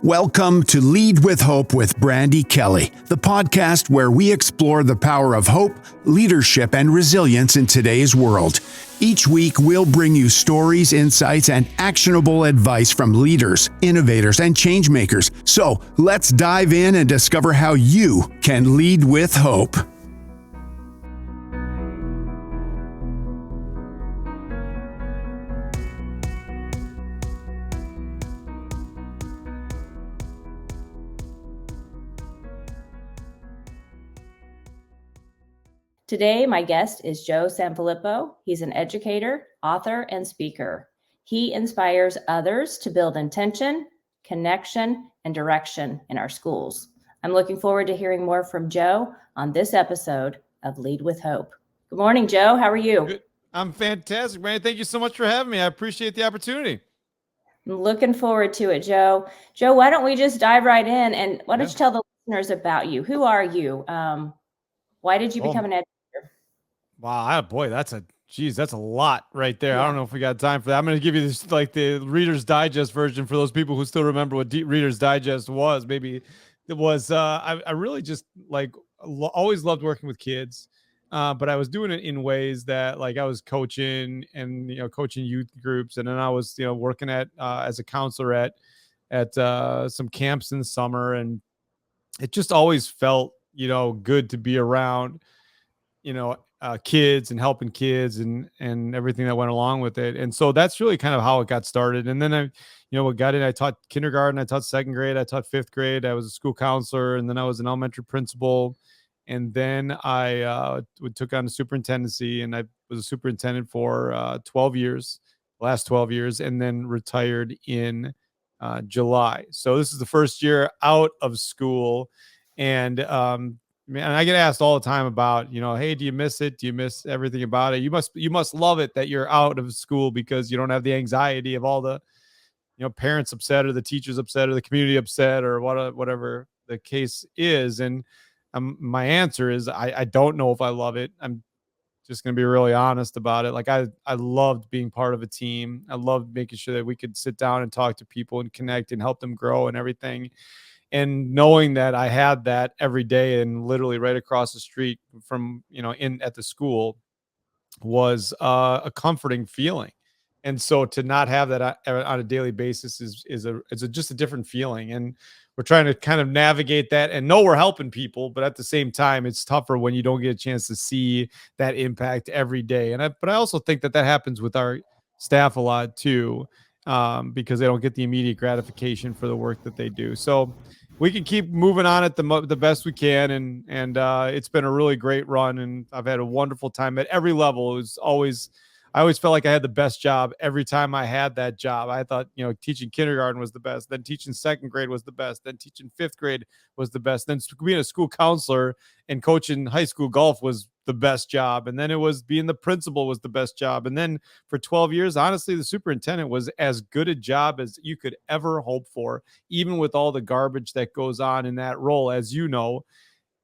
Welcome to Lead with Hope with Brandy Kelly, the podcast where we explore the power of hope, leadership, and resilience in today's world. Each week, we'll bring you stories, insights, and actionable advice from leaders, innovators, and change makers. So let's dive in and discover how you can lead with hope. Today, my guest is Joe Sanfelippo. He's an educator, author, and speaker. He inspires others to build intention, connection, and direction in our schools. I'm looking forward to hearing more from Joe on this episode of Lead with Hope. Good morning, Joe. How are you? Good. I'm fantastic, man. Thank you so much for having me. I appreciate the opportunity. I'm looking forward to it, Joe. Joe, why don't we just dive right in, and why don't you tell the listeners about you? Who are you? Why did you become an educator? Wow, boy, that's a lot right there. Yeah. I don't know if we got time for that. I'm going to give you this, like the Reader's Digest version for those people who still remember what Reader's Digest was. Maybe it was, I really just always loved working with kids. But I was doing it in ways that like I was coaching and, coaching youth groups. And then I was, working as a counselor at some camps in the summer. And it just always felt, good to be around, kids and helping kids and everything that went along with it. And so that's really kind of how it got started. And then I taught kindergarten, I taught second grade, I taught fifth grade. I was a school counselor, and then I was an elementary principal. And then I took on a superintendency, and I was a superintendent for 12 years, last 12 years, and then retired in July. So this is the first year out of school. And man, I get asked all the time about, hey, do you miss it? Do you miss everything about it? You must love it that you're out of school because you don't have the anxiety of all the, parents upset or the teachers upset or the community upset or whatever the case is. And my answer is I don't know if I love it. I'm just going to be really honest about it. Like I loved being part of a team. I loved making sure that we could sit down and talk to people and connect and help them grow and everything. And knowing that I had that every day and literally right across the street from, at the school was a comforting feeling. And so to not have that on a daily basis is just a different feeling. And we're trying to kind of navigate that and know we're helping people, but at the same time, it's tougher when you don't get a chance to see that impact every day. But I also think that happens with our staff a lot too, because they don't get the immediate gratification for the work that they do. So we can keep moving on at the best we can. And it's been a really great run, and I've had a wonderful time at every level. I always felt like I had the best job every time I had that job. I thought, teaching kindergarten was the best. Then teaching second grade was the best. Then teaching fifth grade was the best. Then being a school counselor and coaching high school golf was the best job. And then it was being the principal was the best job. And then for 12 years, honestly, the superintendent was as good a job as you could ever hope for, even with all the garbage that goes on in that role. As you know,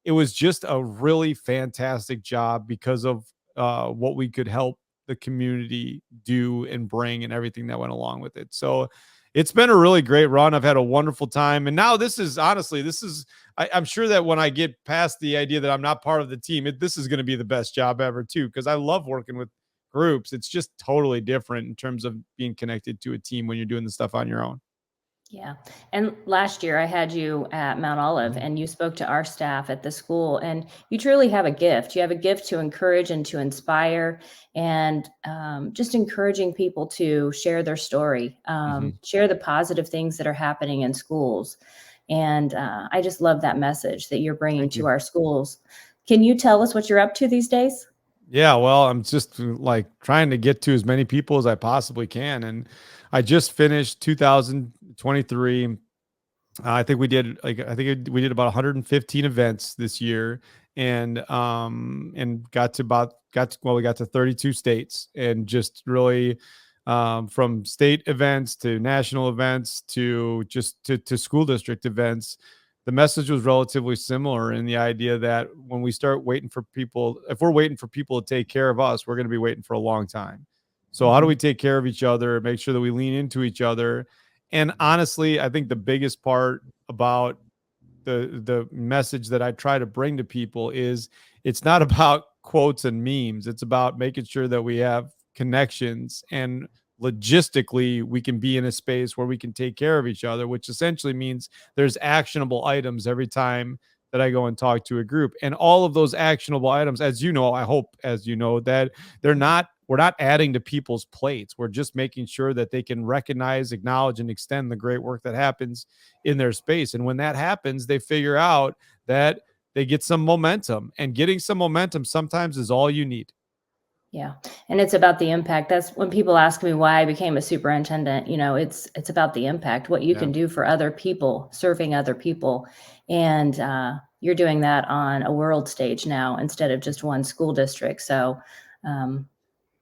it was just a really fantastic job because of what we could help the community do and bring and everything that went along with it. So it's been a really great run. I've had a wonderful time. And now I'm sure that when I get past the idea that I'm not part of the team, this is going to be the best job ever too, because I love working with groups. It's just totally different in terms of being connected to a team when you're doing the stuff on your own. Yeah. And last year I had you at Mount Olive, and you spoke to our staff at the school, and you truly have a gift. You have a gift to encourage and to inspire, and just encouraging people to share their story, share the positive things that are happening in schools. And I just love that message that you're bringing to our schools. Can you tell us what you're up to these days? Yeah, well, I'm just like trying to get to as many people as I possibly can. And I just finished 2023. I think we did about 115 events this year, and got to 32 states, and just really from state events to national events to just to school district events. The message was relatively similar in the idea that when we start waiting for people, if we're waiting for people to take care of us, we're going to be waiting for a long time. So how do we take care of each other, make sure that we lean into each other, And honestly, I think the biggest part about the message that I try to bring to people is it's not about quotes and memes. It's about making sure that we have connections, and logistically we can be in a space where we can take care of each other, which essentially means there's actionable items every time that I go and talk to a group. And all of those actionable items, as you know, I hope as you know, that we're not adding to people's plates. We're just making sure that they can recognize, acknowledge, and extend the great work that happens in their space. And when that happens, they figure out that they get some momentum, and getting some momentum sometimes is all you need. Yeah. And it's about the impact. That's when people ask me why I became a superintendent, it's about the impact, what you Yeah. can do for other people, serving other people. And you're doing that on a world stage now instead of just one school district. So,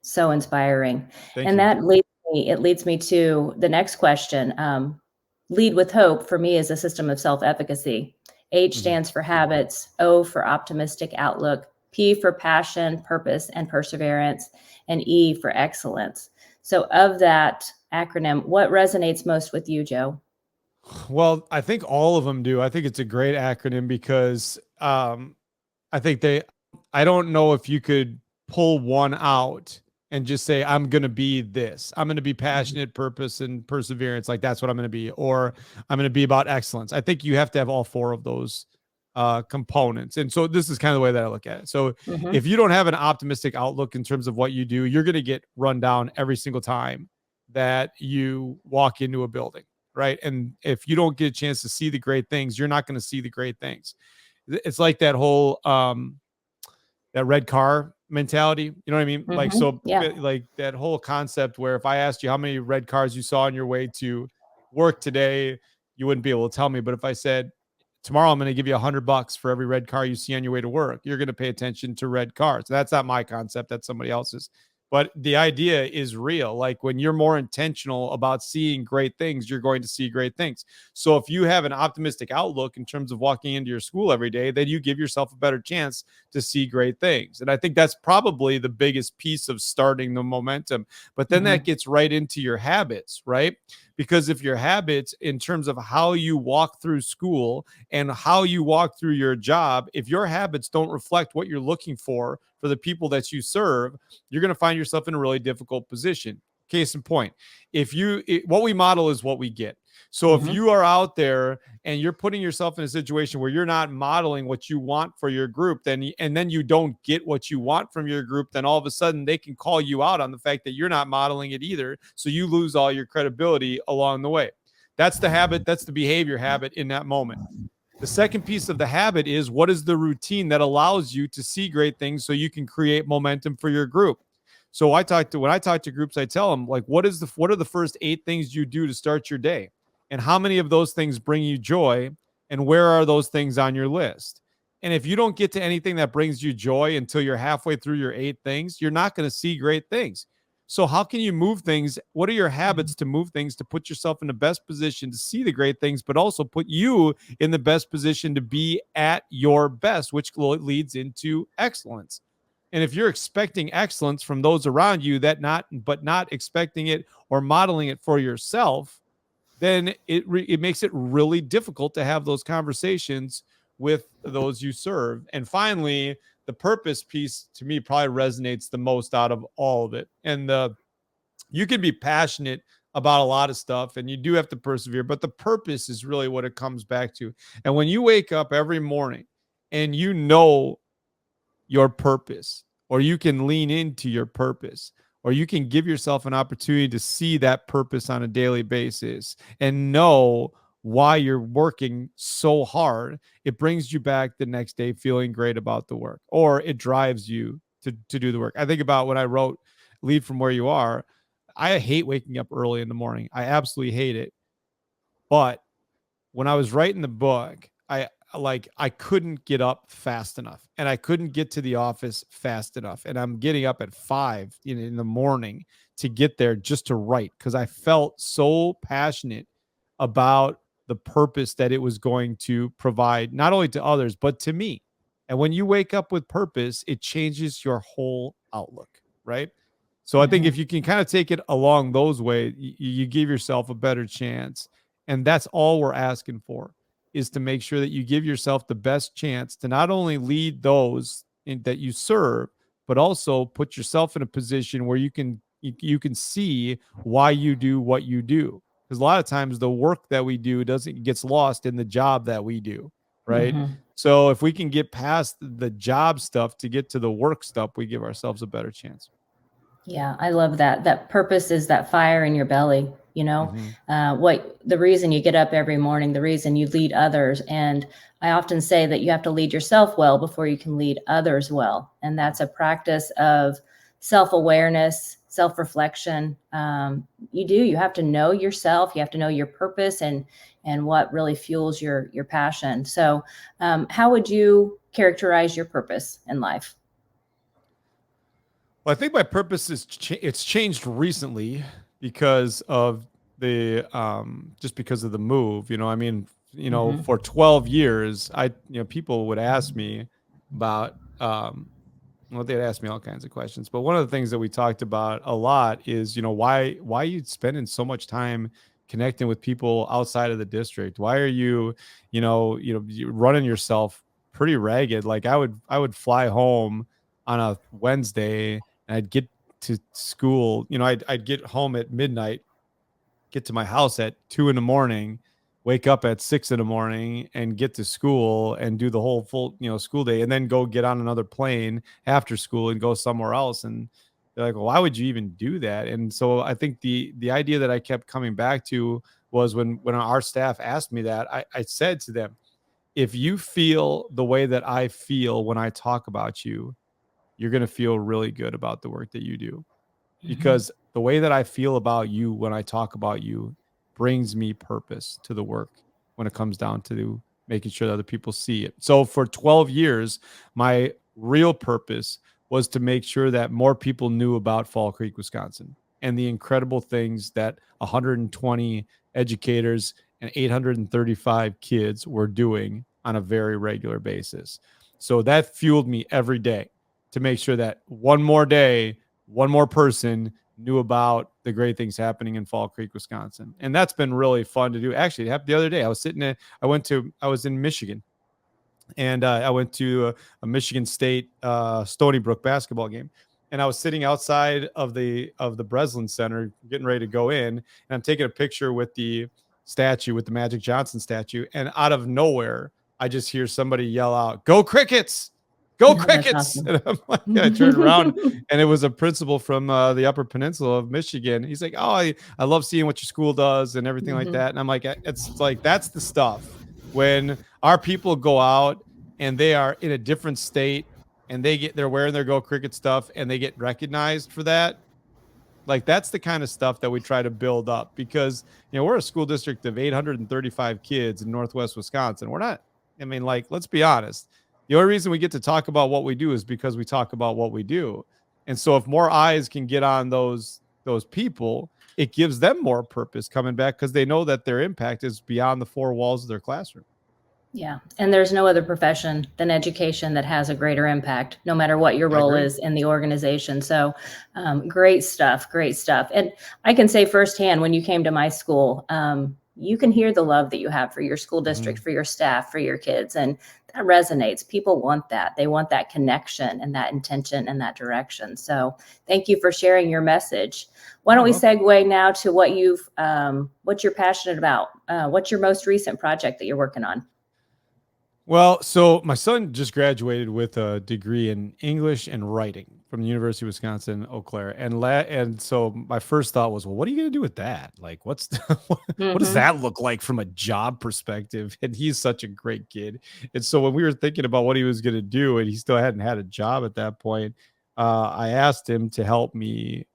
so inspiring. Thank And you. it leads me to the next question. Lead with hope for me is a system of self-efficacy. H stands for habits, O for optimistic outlook, P for passion, purpose, and perseverance, and E for excellence. So of that acronym, what resonates most with you, Joe? Well, I think all of them do. I think it's a great acronym because I think I don't know if you could pull one out and just say, I'm going to be this. I'm going to be passionate, purpose, and perseverance. Like that's what I'm going to be. Or I'm going to be about excellence. I think you have to have all four of those components. And so this is kind of the way that I look at it. So Mm-hmm. if you don't have an optimistic outlook in terms of what you do, you're going to get run down every single time that you walk into a building. Right. And if you don't get a chance to see the great things, you're not going to see the great things. It's like that whole that red car mentality. You know what I mean? Like, Mm-hmm. so Yeah. like that whole concept where if I asked you how many red cars you saw on your way to work today, you wouldn't be able to tell me. But if I said tomorrow, I'm going to give you $100 for every red car you see on your way to work, you're going to pay attention to red cars. That's not my concept. That's somebody else's. But the idea is real. Like when you're more intentional about seeing great things, you're going to see great things. So if you have an optimistic outlook in terms of walking into your school every day, then you give yourself a better chance to see great things. And I think that's probably the biggest piece of starting the momentum. But then that gets right into your habits, right? Because if your habits in terms of how you walk through school and how you walk through your job, if your habits don't reflect what you're looking for the people that you serve, you're going to find yourself in a really difficult position. Case in point, what we model is what we get. So if you are out there and you're putting yourself in a situation where you're not modeling what you want for your group, then you don't get what you want from your group, then all of a sudden they can call you out on the fact that you're not modeling it either. So you lose all your credibility along the way. That's the habit. That's the behavior habit in that moment. The second piece of the habit is what is the routine that allows you to see great things so you can create momentum for your group. So when I talk to groups, I tell them like, what are the first 8 things you do to start your day? And how many of those things bring you joy? And where are those things on your list? And if you don't get to anything that brings you joy until you're halfway through your 8 things, you're not going to see great things. So how can you move things? What are your habits to move things to put yourself in the best position to see the great things, but also put you in the best position to be at your best, which leads into excellence. And if you're expecting excellence from those around you but not expecting it or modeling it for yourself, then it makes it really difficult to have those conversations with those you serve. And finally, the purpose piece to me probably resonates the most out of all of it. And you can be passionate about a lot of stuff and you do have to persevere, but the purpose is really what it comes back to. And when you wake up every morning and you know your purpose, or you can lean into your purpose, or you can give yourself an opportunity to see that purpose on a daily basis and know why you're working so hard, it brings you back the next day feeling great about the work, or it drives you to do the work. I think about when I wrote Lead from Where You Are. I hate waking up early in the morning. I absolutely hate it. But when I was writing the book, I couldn't get up fast enough and I couldn't get to the office fast enough. And I'm getting up at 5 in the morning to get there just to write because I felt so passionate about the purpose that it was going to provide, not only to others, but to me. And when you wake up with purpose, it changes your whole outlook, right? So I think if you can kind of take it along those ways, you give yourself a better chance. And that's all we're asking for, is to make sure that you give yourself the best chance to not only lead those that you serve, but also put yourself in a position where you can see why you do what you do. Because a lot of times the work that we do gets lost in the job that we do, right? Mhm. So if we can get past the job stuff to get to the work stuff, we give ourselves a better chance. Yeah, I love that. That purpose is that fire in your belly, you know, Mm-hmm. what the reason you get up every morning, the reason you lead others. And I often say that you have to lead yourself well before you can lead others well. And that's a practice of self-awareness, self-reflection. You have to know yourself. You have to know your purpose and what really fuels your passion. So, how would you characterize your purpose in life? Well, I think my purpose it's changed recently because of the just because of the move. I mean, Hmm. for 12 years, people would ask me about well, they'd ask me all kinds of questions, but one of the things that we talked about a lot is, why you spending so much time connecting with people outside of the district? Why are you running yourself pretty ragged? Like I would fly home on a Wednesday and I'd get to school, I'd get home at midnight, get to my house at 2 in the morning, wake up at 6 in the morning and get to school and do the whole full, school day, and then go get on another plane after school and go somewhere else. And they're like, well, why would you even do that? And so I think the idea that I kept coming back to was when our staff asked me that, I said to them, if you feel the way that I feel when I talk about you, you're going to feel really good about the work that you do, Hmm. because the way that I feel about you when I talk about you brings me purpose to the work when it comes down to making sure that other people see it. So for 12 years, my real purpose was to make sure that more people knew about Fall Creek, Wisconsin, and the incredible things that 120 educators and 835 kids were doing on a very regular basis. So that fueled me every day to make sure that one more day, one more person knew about the great things happening in Fall Creek, Wisconsin. And that's been really fun to do. Actually, it happened the other day. I was in Michigan, and I went to a Michigan State Stony Brook basketball game. And I was sitting outside of the Breslin Center getting ready to go in, and I'm taking a picture with the statue, with the Magic Johnson statue. And out of nowhere, I just hear somebody yell out, "Go Crickets! Go That's Crickets!" awesome. And I'm like, I turned around, and it was a principal from the Upper Peninsula of Michigan. He's like, "Oh, I love seeing what your school does and everything like Hmm. that." And I'm like, it's like, that's the stuff when our people go out and they are in a different state, and they're wearing their Go Cricket stuff and they get recognized for that. Like, that's the kind of stuff that we try to build up, because we're a school district of 835 kids in Northwest Wisconsin. We're not, I mean, like, let's be honest. The only reason we get to talk about what we do is because we talk about what we do. And so if more eyes can get on those people, it gives them more purpose coming back, because they know that their impact is beyond the four walls of their classroom. Yeah. And there's no other profession than education that has a greater impact, no matter what your I role agree. is in the organization. So, great stuff. Great stuff. And I can say firsthand, when you came to my school, you can hear the love that you have for your school district, Mhm. for your staff, for your kids. And that resonates. People want that. They want that connection and that intention and that direction. So, thank you for sharing your message. Why don't You're we welcome. segue now to what you're passionate about? What's your most recent project that you're working on? Well, so my son just graduated with a degree in English and writing from the University of Wisconsin, Eau Claire, and so my first thought was, well, what are you going to do with that? Like, what does Hmm. that look like from a job perspective? And he's such a great kid, and so when we were thinking about what he was going to do, and he still hadn't had a job at that point, I asked him to help me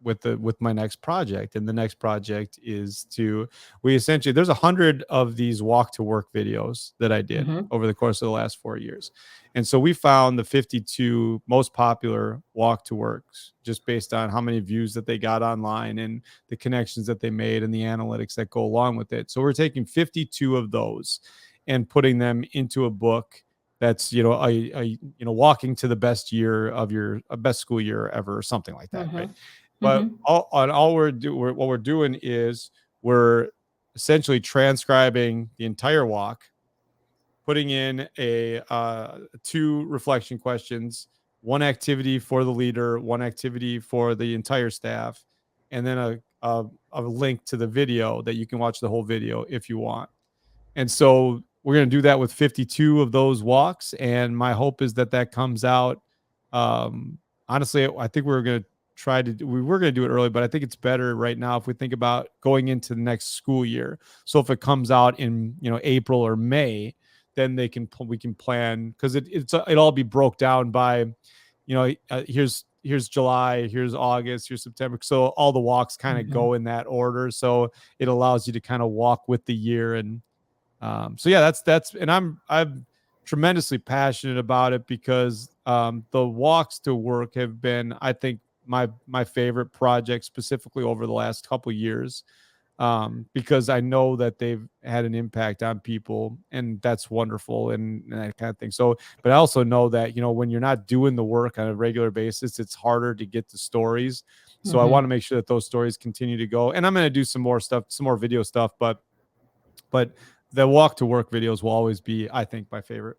with my next project, and the next project is to we essentially there's 100 of these walk to work videos that I did Hmm. over the course of the last 4 years. And so we found the 52 most popular walk to works just based on how many views that they got online and the connections that they made and the analytics that go along with it. So we're taking 52 of those and putting them into a book that's, you know, walking to the best year of your best school year ever or something like that. Mm-hmm. Right. But Mm-hmm. all what we're doing is we're essentially transcribing the entire walk, putting in a 2 reflection questions, 1 activity for the leader, 1 activity for the entire staff, and then a link to the video that you can watch the whole video if you want. And so we're going to do that with 52 of those walks. And my hope is that that comes out. Um, Honestly, I think we were going to do it early, but I think it's better right now if we think about going into the next school year. So if it comes out in, April or May, then we can plan, because it all be broke down by, here's July, here's August, here's September. So all the walks kind of Mm-hmm. go in that order. So it allows you to kind of walk with the year. And so yeah, and I'm tremendously passionate about it, because the walks to work have been, I think, my favorite project, specifically over the last couple of years, because I know that they've had an impact on people, and that's wonderful, and that kind of thing. So, but I also know that, when you're not doing the work on a regular basis, it's harder to get the stories. So I Mm-hmm. want to make sure that those stories continue to go, and I'm going to do some more stuff, some more video stuff, but the walk to work videos will always be, I think, my favorite.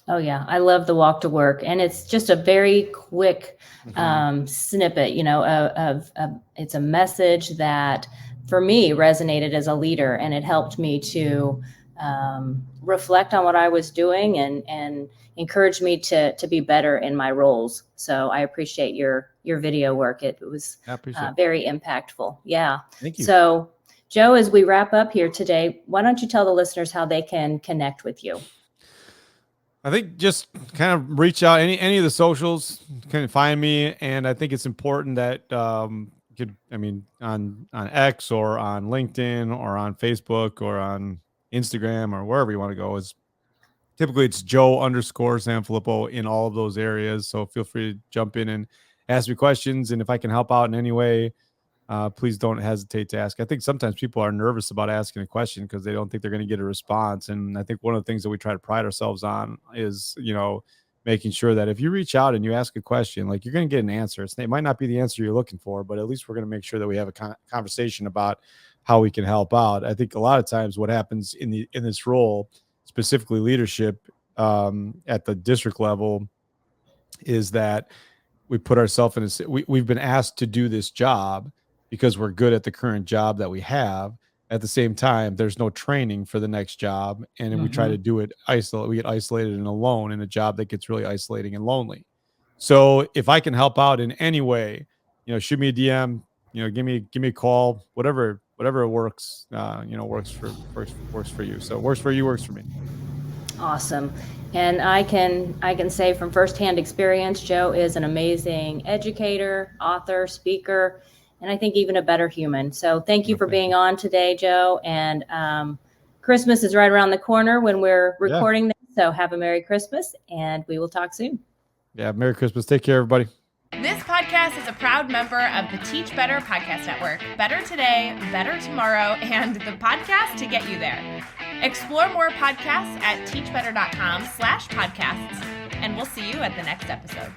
Oh yeah, I love the walk to work, and it's just a very quick Mhm. snippet, of it's a message that for me resonated as a leader, and it helped me to reflect on what I was doing and encouraged me to be better in my roles. So I appreciate your video work. It was I appreciate it. very impactful. Yeah. Thank you. So Joe, as we wrap up here today, why don't you tell the listeners how they can connect with you? I think just kind of reach out, any of the socials, can find me. And I think it's important that on X or on LinkedIn or on Facebook or on Instagram or wherever you want to go, is typically it's Joe_Sanfelippo in all of those areas. So feel free to jump in and ask me questions. And if I can help out in any way, please don't hesitate to ask. I think sometimes people are nervous about asking a question because they don't think they're going to get a response. And I think one of the things that we try to pride ourselves on is, making sure that if you reach out and you ask a question, like, you're going to get an answer. It might not be the answer you're looking for, but at least we're going to make sure that we have a conversation about how we can help out. I think a lot of times what happens in this role, specifically leadership, at the district level, is that we put ourselves in we've been asked to do this job because we're good at the current job that we have. At the same time, there's no training for the next job. And then we try Mm-hmm. to do it we get isolated and alone in a job that gets really isolating and lonely. So if I can help out in any way, shoot me a DM, give me a call, whatever works, works for you. So works for you, works for me. Awesome. And I can say from firsthand experience, Joe is an amazing educator, author, speaker, and I think even a better human. So thank you for being on today, Joe. And Christmas is right around the corner when we're recording this. So have a Merry Christmas, and we will talk soon. Yeah, Merry Christmas. Take care, everybody. This podcast is a proud member of the Teach Better Podcast Network. Better today, better tomorrow, and the podcast to get you there. Explore more podcasts at teachbetter.com/podcasts, and we'll see you at the next episode.